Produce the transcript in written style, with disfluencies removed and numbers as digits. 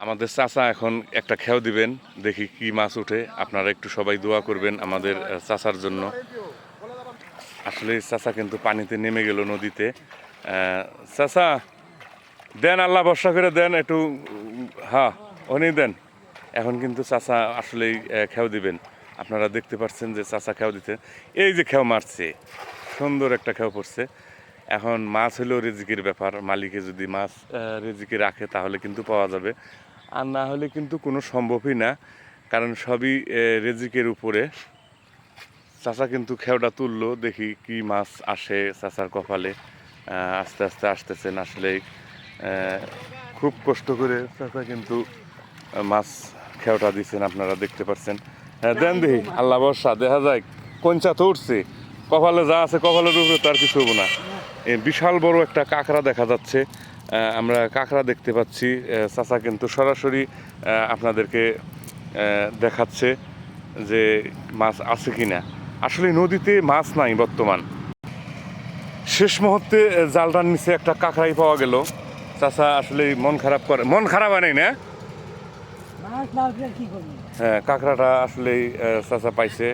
আমাদের চাচা এখন একটা খেও দিবেন, দেখি কি মাছ ওঠে। আপনারা একটু সবাই দোয়া করবেন আমাদের চাচার জন্য। আসলে চাচা কিন্তু পানিতে নেমে গেল নদীতে। চাচা দেন, আল্লাহ ভরসা করে দেন একটু। হ্যাঁ, উনি দেন। এখন কিন্তু চাচা আসলেই খেও দিবেন। আপনারা দেখতে পাচ্ছেন যে চাচা খেও দিতে, এই যে খেও মারছে, সুন্দর একটা খেও পড়ছে। এখন মাছ হলেও রিজিকের ব্যাপার, মালিকে যদি মাছ রিজিকে রাখে তাহলে কিন্তু পাওয়া যাবে, আর না হলে কিন্তু কোনো সম্ভবই না, কারণ সবই রিজিকের উপরে। চাচা কিন্তু খেওটা তুললো, দেখি কি মাছ আসে চাচার কপালে। আস্তে আস্তে আসতেছেন, আসলেই খুব কষ্ট করে চাচা কিন্তু মাছ খেওটা দিচ্ছেন, আপনারা দেখতে পাচ্ছেন। দেন দেখি, আল্লাহ ভরসা, দেখা যায় কঞ্চা তো উঠছে, কপালে যা আছে কপালের উপরে তার কিছু হবো না। বিশাল বড় একটা কাঁকড়া দেখা যাচ্ছে, আমরা কাঁকড়া দেখতে পাচ্ছি। চাচা কিন্তু সরাসরি আপনাদেরকে দেখাচ্ছে যে মাছ আছে কিনা। আসলে নদীতে মাছ নাই বর্তমান। শেষ মুহূর্তে জালটার নিচে একটা কাঁকড়াই পাওয়া গেল। চাচা আসলে মন খারাপ করে, মন খারাপ হয় নাই না? হ্যাঁ, কাঁকড়াটা আসলেই চাচা পাইছে।